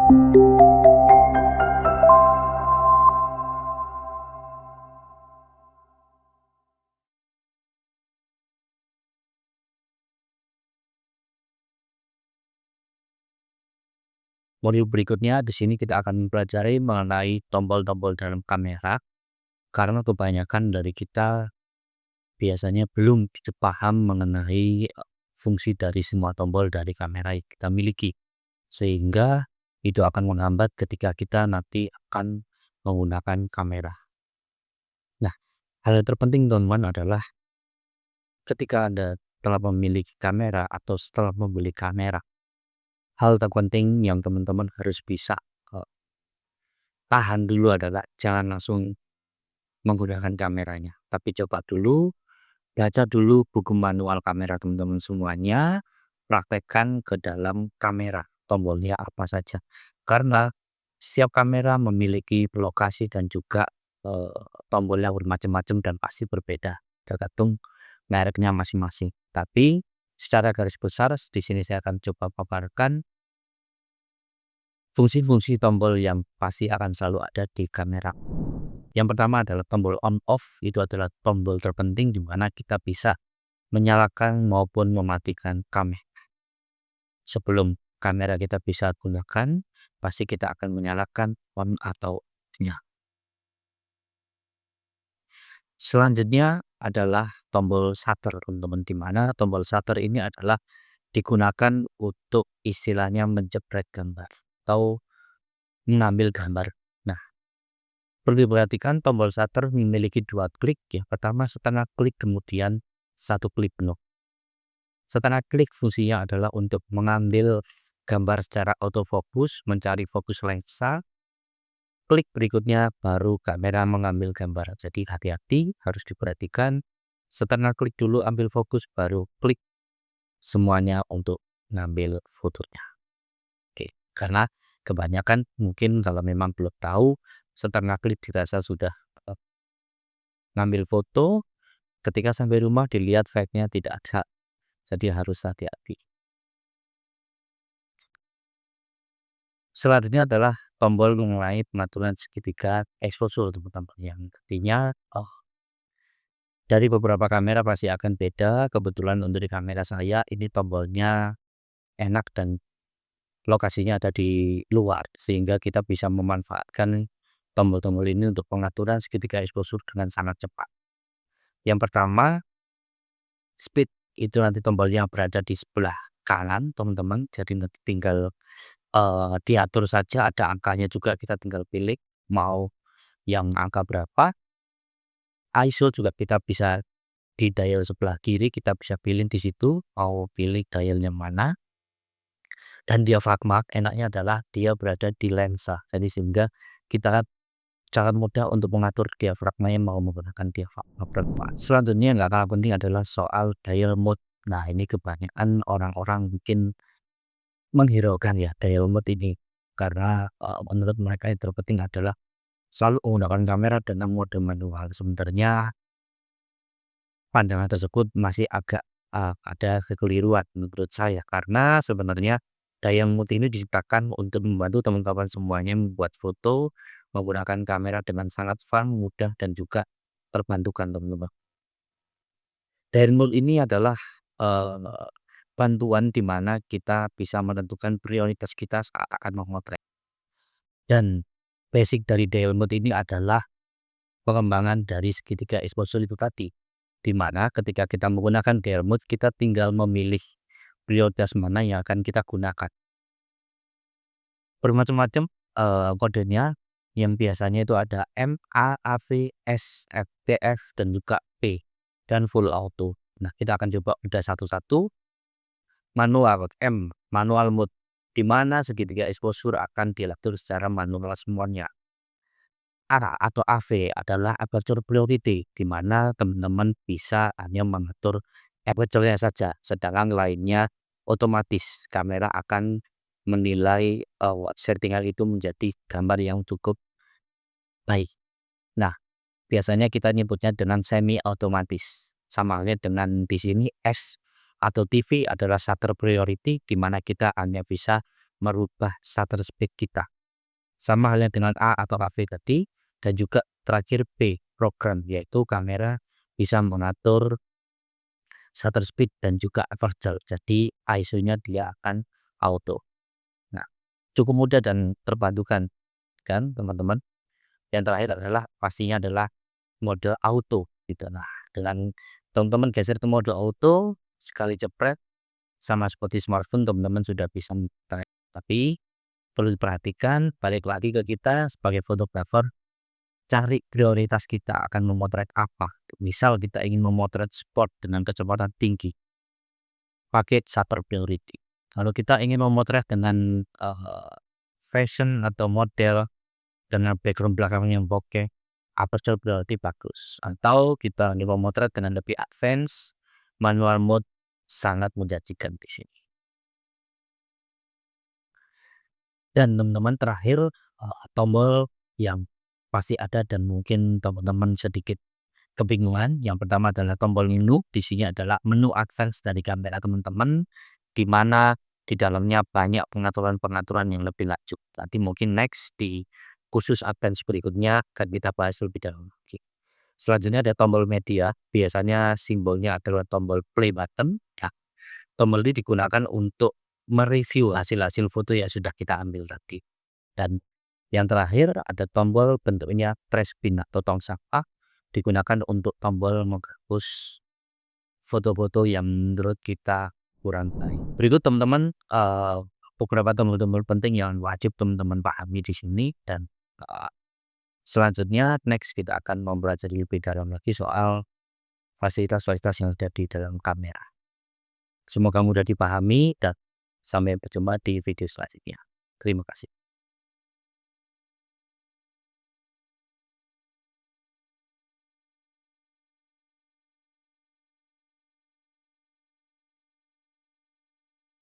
Modul berikutnya di sini kita akan mempelajari mengenai tombol-tombol dalam kamera, karena kebanyakan dari kita biasanya belum paham mengenai fungsi dari semua tombol dari kamera yang kita miliki, sehingga itu akan menghambat ketika kita nanti akan menggunakan kamera. Nah, hal yang terpenting teman-teman adalah ketika Anda telah memiliki kamera atau setelah membeli kamera, hal terpenting yang teman-teman harus bisa eh, tahan dulu adalah jangan langsung menggunakan kameranya, tapi coba dulu, baca dulu buku manual kamera teman-teman semuanya, praktekkan ke dalam kamera, tombolnya apa saja. Karena setiap kamera memiliki lokasi dan juga eh, tombolnya bermacam-macam dan pasti berbeda, tergantung mereknya masing-masing. Tapi secara garis besar di sini saya akan coba paparkan fungsi-fungsi tombol yang pasti akan selalu ada di kamera. Yang pertama adalah tombol on off, itu adalah tombol terpenting di mana kita bisa menyalakan maupun mematikan kamera. Sebelum kamera kita bisa gunakan, pasti kita akan menyalakan on atau off-nya. Selanjutnya adalah tombol shutter, teman-teman, di mana tombol shutter ini adalah digunakan untuk istilahnya menjepret gambar atau mengambil gambar. Nah, perlu diperhatikan tombol shutter memiliki dua klik ya. Pertama setengah klik, kemudian satu klik penuh. Setengah klik fungsinya adalah untuk mengambil gambar secara autofokus, mencari fokus lensa. Klik berikutnya baru kamera mengambil gambar. Jadi hati-hati, harus diperhatikan. Setengah klik dulu ambil fokus, baru klik semuanya untuk ngambil fotonya. Oke, karena kebanyakan mungkin kalau memang belum tahu, setengah klik dirasa sudah ngambil foto, ketika sampai rumah dilihat file-nya tidak ada. Jadi harus hati-hati. Selanjutnya adalah tombol mengenai pengaturan segitiga exposure, teman-teman, yang artinya dari beberapa kamera pasti akan beda. Kebetulan untuk di kamera saya ini tombolnya enak dan lokasinya ada di luar, sehingga kita bisa memanfaatkan tombol-tombol ini untuk pengaturan segitiga exposure dengan sangat cepat. Yang pertama, speed, itu nanti tombolnya berada di sebelah kanan, teman-teman. Jadi nanti tinggal diatur saja, ada angkanya juga, kita tinggal pilih mau yang angka berapa. ISO juga kita bisa di dial sebelah kiri, kita bisa pilih di situ mau pilih dialnya mana. Dan diafragma enaknya adalah dia berada di lensa, jadi sehingga kita sangat mudah untuk mengatur diafragma yang mau menggunakan diafragma berapa. Selanjutnya nggak kalah penting adalah soal dial mode. Nah, ini kebanyakan orang-orang mungkin menghiraukan ya dial mode ini, karena menurut mereka yang terpenting adalah selalu menggunakan kamera dengan mode manual. Sebenarnya pandangan tersebut masih agak ada kekeliruan menurut saya, karena sebenarnya dial mode ini diciptakan untuk membantu teman-teman semuanya membuat foto menggunakan kamera dengan sangat fun, mudah, dan juga terbantukan, teman-teman. Dial mode ini adalah bantuan di mana kita bisa menentukan prioritas kita saat akan memotret. Dan basic dari dial mode ini adalah pengembangan dari segitiga exposure itu tadi, di mana ketika kita menggunakan dial mode kita tinggal memilih prioritas mana yang akan kita gunakan. Bermacam-macam kodenya, yang biasanya itu ada M, A, AV, S, F, TF, dan juga P, dan full auto. Nah, kita akan coba udah satu-satu. Manual M, manual mode, di mana segitiga exposure akan diatur secara manual semuanya. A atau AV adalah aperture priority, di mana teman-teman bisa hanya mengatur aperture-nya saja, sedangkan lainnya otomatis kamera akan menilai settingan itu menjadi gambar yang cukup baik. Nah, biasanya kita nyebutnya dengan semi otomatis. Sama halnya dengan di sini S atau TV adalah shutter priority, di mana kita hanya bisa merubah shutter speed kita. Sama halnya dengan A atau AV tadi, dan juga terakhir P, program, yaitu kamera bisa mengatur shutter speed dan juga aperture. Jadi ISO-nya dia akan auto. Nah, cukup mudah dan terbantukan kan teman-teman. Yang terakhir adalah pastinya adalah mode auto gitu. Nah, dengan teman-teman geser ke mode auto, sekali jepret sama seperti smartphone teman-teman sudah bisa memotret. Tapi perlu diperhatikan, balik lagi ke kita sebagai fotografer, cari prioritas kita akan memotret apa. Misal kita ingin memotret sport dengan kecepatan tinggi, pakai shutter priority. Kalau kita ingin memotret dengan fashion atau model dengan background belakang yang bokeh, aperture priority bagus. Atau kita ingin memotret dengan lebih advance, manual mode sangat menjanjikan di sini. Dan teman-teman terakhir, tombol yang pasti ada dan mungkin teman-teman sedikit kebingungan. Yang pertama adalah tombol menu. Di sini adalah menu advance dari kamera teman-teman, di mana di dalamnya banyak pengaturan-pengaturan yang lebih lanjut. Nanti mungkin next di khusus advance berikutnya akan kita bahas lebih dalam lagi. Selanjutnya ada tombol media. Biasanya simbolnya adalah tombol play button. Nah, tombol ini digunakan untuk mereview hasil-hasil foto yang sudah kita ambil tadi. Dan yang terakhir ada tombol bentuknya trash bin atau tong sampah, digunakan untuk tombol menghapus foto-foto yang menurut kita kurang baik. Berikut teman-teman beberapa tombol-tombol penting yang wajib teman-teman pahami di sini, dan selanjutnya next kita akan mempelajari lebih dalam lagi soal fasilitas-fasilitas yang ada di dalam kamera. Semoga mudah dipahami dan sampai berjumpa di video selanjutnya. Terima kasih.